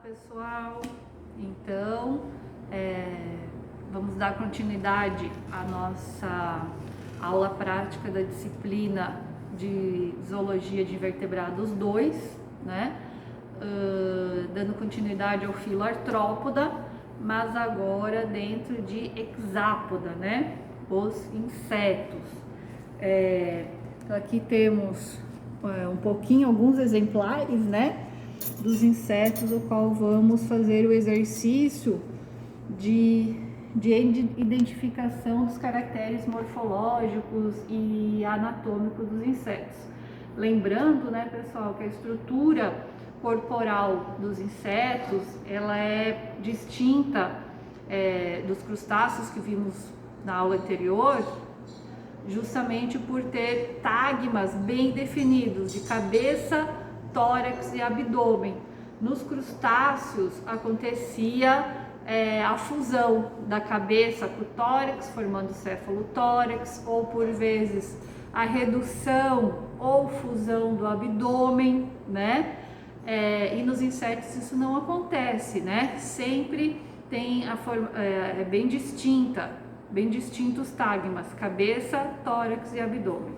Pessoal, então vamos dar continuidade à nossa aula prática da disciplina de Zoologia de Invertebrados 2, né? Dando continuidade ao filo artrópoda, mas agora dentro de hexápoda, né? Os insetos. Então aqui temos alguns exemplares, né? Dos insetos, o qual vamos fazer o exercício de identificação dos caracteres morfológicos e anatômicos dos insetos. Lembrando, né, pessoal, que a estrutura corporal dos insetos, ela é distinta dos crustáceos que vimos na aula anterior, justamente por ter tagmas bem definidos de cabeça, tórax e abdômen. Nos crustáceos acontecia a fusão da cabeça com o tórax, formando o cefalotórax, ou por vezes a redução ou fusão do abdômen, né? E nos insetos isso não acontece, né? Sempre tem a forma bem distinta, bem distintos tagmas, cabeça, tórax e abdômen.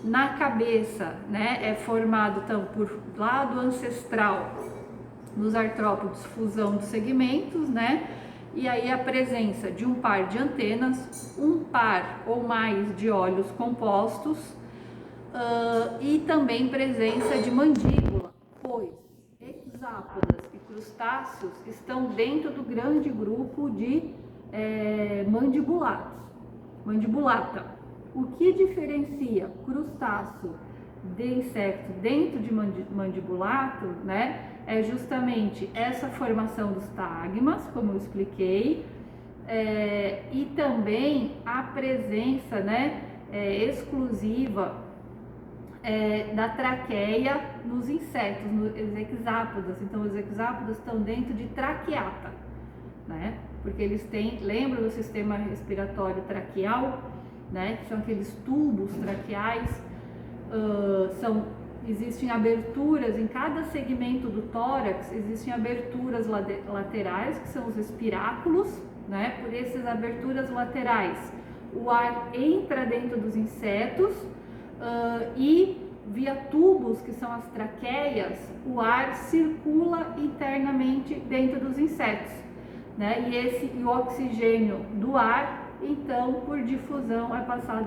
Na cabeça, né, é formado então por lado ancestral nos artrópodes, fusão dos segmentos, né? E aí a presença de um par de antenas, um par ou mais de olhos compostos e também presença de mandíbula, pois hexápodas e crustáceos estão dentro do grande grupo de mandibulata. O que diferencia crustáceo de inseto dentro de mandibulato, né, é justamente essa formação dos tagmas, como eu expliquei, e também a presença, né, exclusiva da traqueia nos insetos, nos hexápodas. Então, os hexápodas estão dentro de traqueata, né, porque eles têm, lembra do sistema respiratório traqueal, né, que são aqueles tubos traqueais, existem aberturas em cada segmento do tórax, existem aberturas laterais, que são os espiráculos, né, por essas aberturas laterais o ar entra dentro dos insetos e via tubos, que são as traqueias, o ar circula internamente dentro dos insetos, né, e o oxigênio do ar, então, por difusão, é passado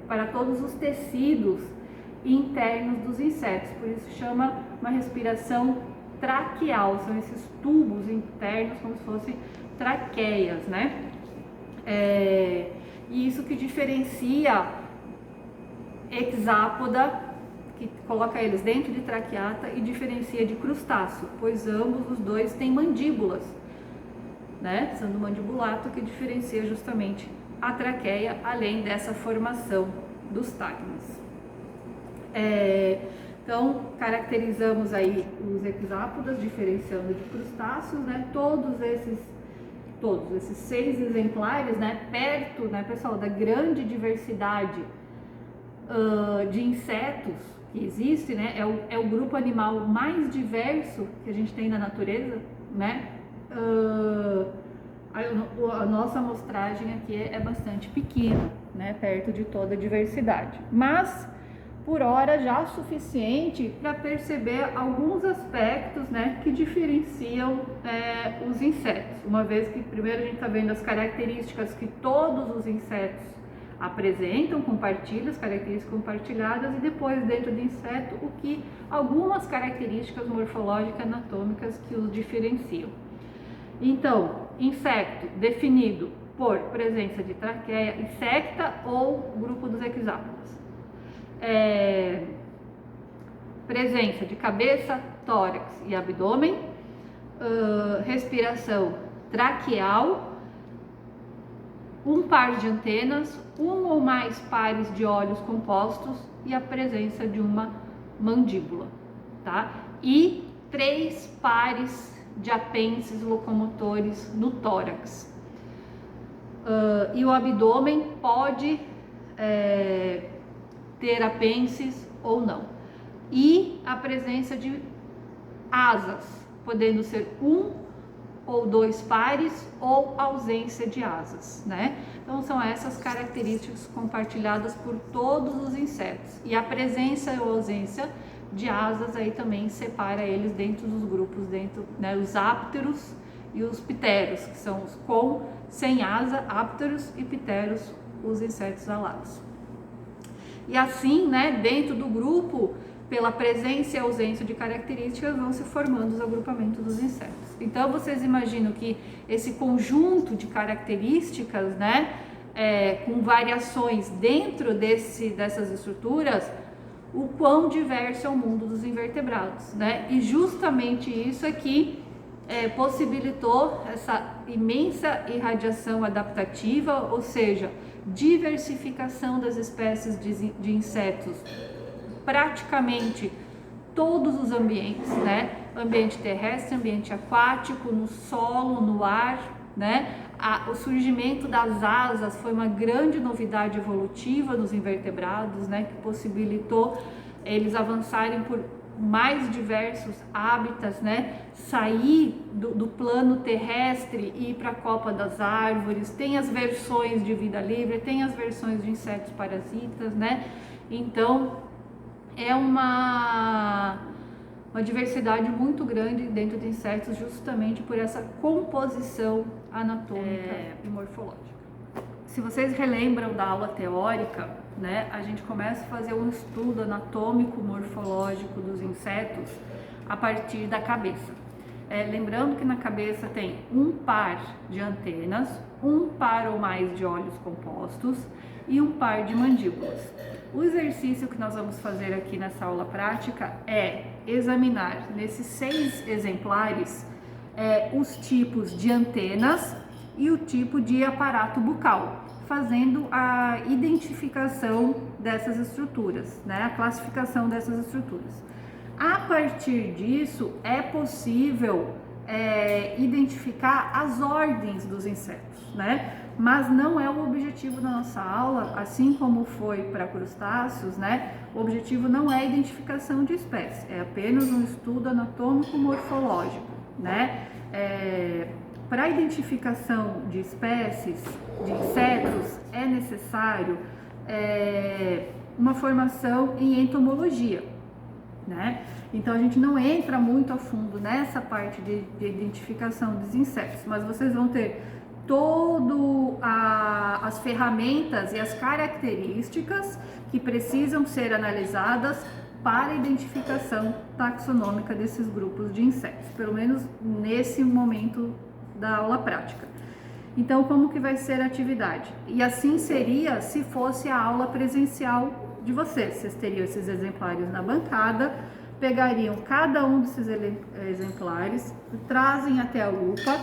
para todos os tecidos internos dos insetos. Por isso chama uma respiração traqueal, são esses tubos internos como se fossem traqueias, né? E isso que diferencia hexápoda, que coloca eles dentro de traqueata, e diferencia de crustáceo, pois ambos os dois têm mandíbulas, né? Sendo o mandibulato que diferencia justamente a traqueia, além dessa formação dos tagmas. Então, caracterizamos aí os hexápodas, diferenciando de crustáceos, né? Todos esses 6 exemplares, né? Perto, né, pessoal, da grande diversidade de insetos que existe, né? É o grupo animal mais diverso que a gente tem na natureza, né? A nossa amostragem aqui é bastante pequena, né, perto de toda a diversidade, mas por hora já suficiente para perceber alguns aspectos, né, que diferenciam os insetos, uma vez que primeiro a gente está vendo as características que todos os insetos apresentam, compartilham as características compartilhadas, e depois dentro do inseto algumas características morfológicas anatômicas que os diferenciam. Então, insecto definido por presença de traqueia insecta ou grupo dos hexápodas. Presença de cabeça, tórax e abdômen, respiração traqueal, um par de antenas, um ou mais pares de olhos compostos e a presença de uma mandíbula, tá? E 3 pares de apêndices locomotores no tórax. E o abdômen pode ter apêndices ou não. E a presença de asas, podendo ser um ou dois pares ou ausência de asas, né? Então são essas características compartilhadas por todos os insetos, e a presença ou ausência de asas aí também separa eles dentro dos grupos, né, os ápteros e os pteros, que são os com, sem asa, ápteros, e pteros, os insetos alados. E assim, né, dentro do grupo, pela presença e ausência de características, vão se formando os agrupamentos dos insetos. Então, vocês imaginam que esse conjunto de características, né, com variações dentro dessas estruturas, o quão diverso é o mundo dos invertebrados, né? E justamente isso aqui possibilitou essa imensa irradiação adaptativa, ou seja, diversificação das espécies de insetos, praticamente todos os ambientes, né? Ambiente terrestre, ambiente aquático, no solo, no ar, né? O surgimento das asas foi uma grande novidade evolutiva nos invertebrados, né? Que possibilitou eles avançarem por mais diversos hábitats, né? Sair do plano terrestre e ir para a copa das árvores. Tem as versões de vida livre, tem as versões de insetos parasitas, né? Então é uma diversidade muito grande dentro de insetos, justamente por essa composição anatômica e morfológica. Se vocês relembram da aula teórica, né, a gente começa a fazer um estudo anatômico morfológico dos insetos a partir da cabeça. Lembrando que na cabeça tem um par de antenas, um par ou mais de olhos compostos e um par de mandíbulas. O exercício que nós vamos fazer aqui nessa aula prática é examinar nesses 6 exemplares os tipos de antenas e o tipo de aparato bucal, fazendo a identificação dessas estruturas, né? A classificação dessas estruturas. A partir disso, é possível identificar as ordens dos insetos, né? Mas não é o objetivo da nossa aula, assim como foi para crustáceos, né? O objetivo não é a identificação de espécies, é apenas um estudo anatômico morfológico, né? Para a identificação de espécies, de insetos, é necessário uma formação em entomologia, né? Então a gente não entra muito a fundo nessa parte de identificação dos insetos, mas vocês vão ter as ferramentas e as características que precisam ser analisadas para a identificação taxonômica desses grupos de insetos, pelo menos nesse momento da aula prática. Então, como que vai ser a atividade? E assim seria se fosse a aula presencial de vocês. Vocês teriam esses exemplares na bancada, pegariam cada um desses exemplares, trazem até a lupa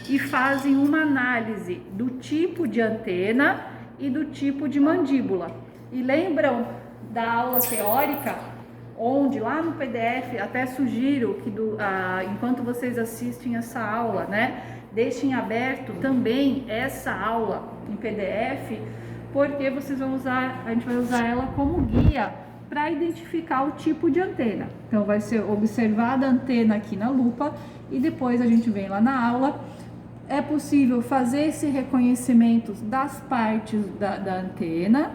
e fazem uma análise do tipo de antena e do tipo de mandíbula. E lembram da aula teórica, onde lá no PDF, até sugiro que enquanto vocês assistem essa aula, né, deixem aberto também essa aula em PDF, porque vocês vão usar, a gente vai usar ela como guia para identificar o tipo de antena. Então vai ser observada a antena aqui na lupa e depois a gente vem lá na aula. É possível fazer esse reconhecimento das partes da antena,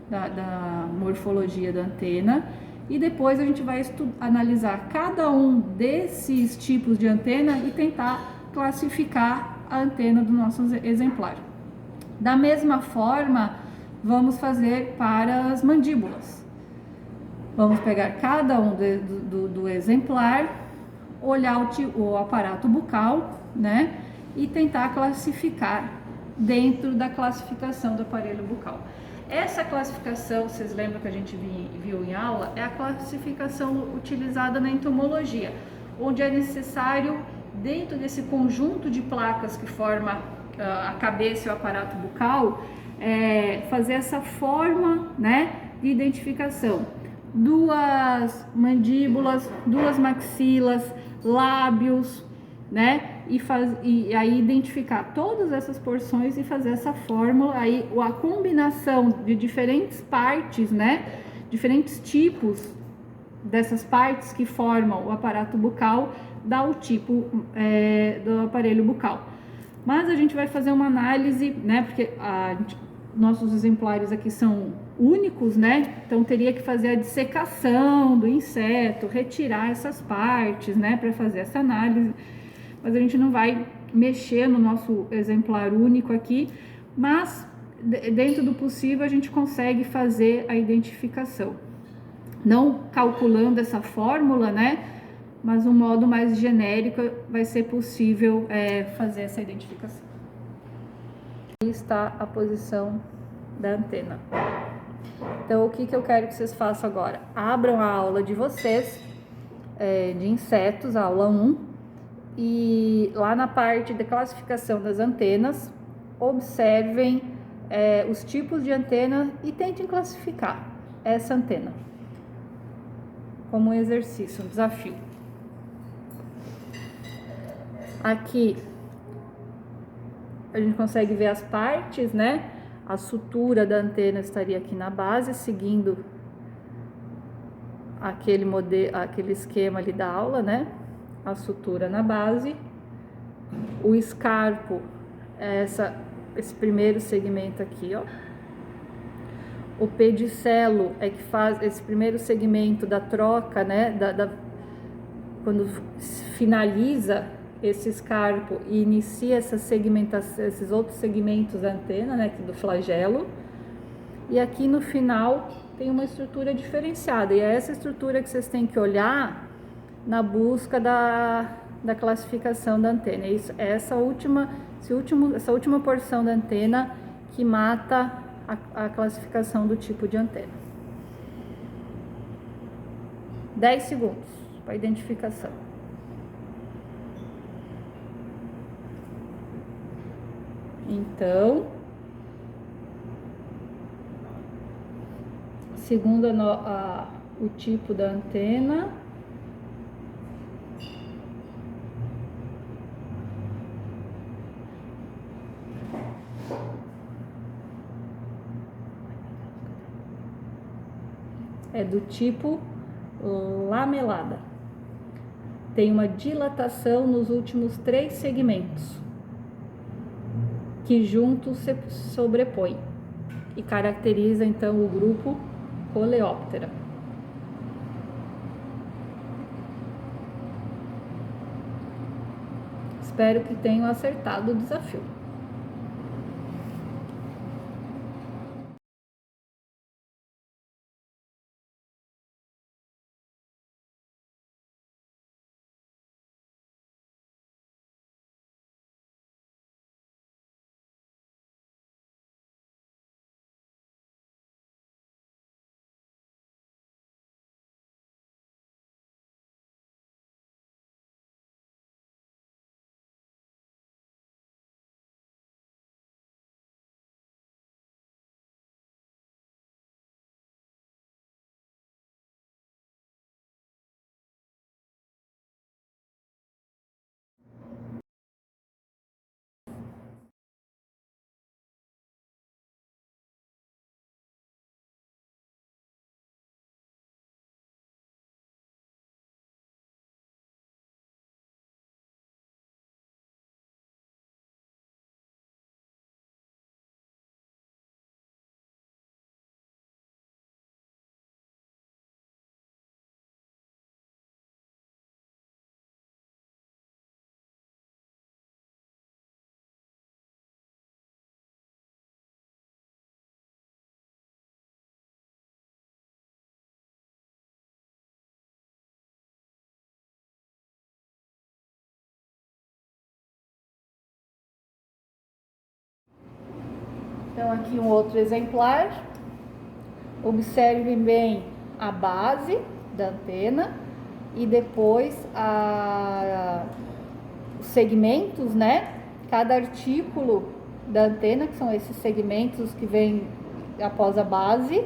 da morfologia da antena, e depois a gente vai analisar cada um desses tipos de antena e tentar classificar a antena do nosso exemplar. Da mesma forma, vamos fazer para as mandíbulas. Vamos pegar cada um do exemplar, olhar o aparato bucal, né? E tentar classificar dentro da classificação do aparelho bucal. Essa classificação, vocês lembram que a gente viu em aula, é a classificação utilizada na entomologia, onde é necessário, dentro desse conjunto de placas que forma a cabeça e o aparato bucal, fazer essa forma, né, de identificação. 2 mandíbulas, 2 maxilas, lábios, né? E aí identificar todas essas porções e fazer essa fórmula, aí a combinação de diferentes partes, né? Diferentes tipos dessas partes que formam o aparato bucal dá o tipo do aparelho bucal. Mas a gente vai fazer uma análise, né? Porque nossos exemplares aqui são únicos, né? Então teria que fazer a dissecação do inseto, retirar essas partes, né? Para fazer essa análise. Mas a gente não vai mexer no nosso exemplar único aqui, mas dentro do possível a gente consegue fazer a identificação. Não calculando essa fórmula, né? Mas um modo mais genérico vai ser possível fazer essa identificação. Aqui está a posição da antena. Então, o que eu quero que vocês façam agora? Abram a aula de vocês, de insetos, a aula 1, e lá na parte de classificação das antenas, observem os tipos de antena e tentem classificar essa antena como um exercício, um desafio. Aqui a gente consegue ver as partes, né? A sutura da antena estaria aqui na base, seguindo aquele esquema ali da aula, né? A sutura na base. O escarpo é esse primeiro segmento aqui, ó. O pedicelo é que faz esse primeiro segmento da troca, né? Quando finaliza esse escarpo e inicia essa segmentação, esses outros segmentos da antena, né, aqui do flagelo. E aqui no final tem uma estrutura diferenciada, e é essa estrutura que vocês têm que olhar na busca da classificação da antena. Essa última porção da antena que mata a classificação do tipo de antena. 10 segundos para identificação. Então, segundo o tipo da antena, é do tipo lamelada. Tem uma dilatação nos últimos 3 segmentos, que juntos se sobrepõem e caracteriza então o grupo Coleóptera. Espero que tenham acertado o desafio. Então aqui um outro exemplar. Observem bem a base da antena e depois os segmentos, né? Cada artículo da antena, que são esses segmentos que vêm após a base,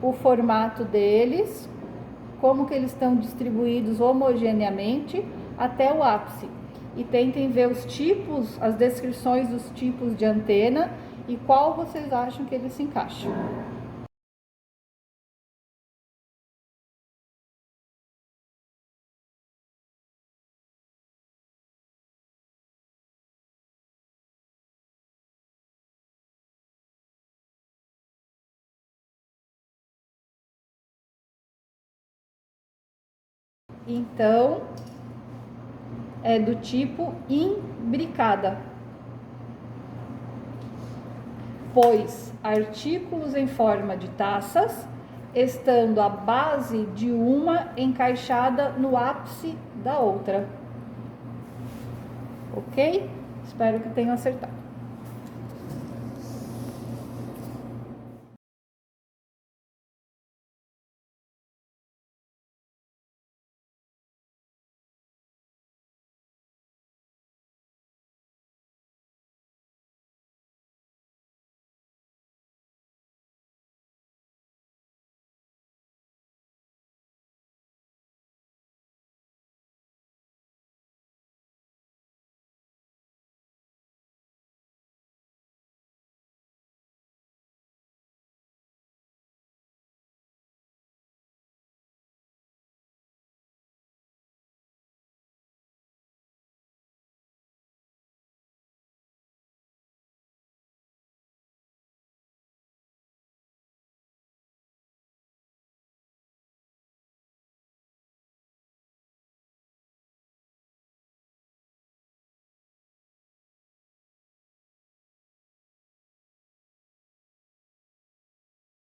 o formato deles, como que eles estão distribuídos homogeneamente até o ápice. E tentem ver os tipos, as descrições dos tipos de antena e qual vocês acham que eles se encaixam. então é do tipo imbricada, pois artículos em forma de taças, estando a base de uma encaixada no ápice da outra. Ok? Espero que tenham acertado.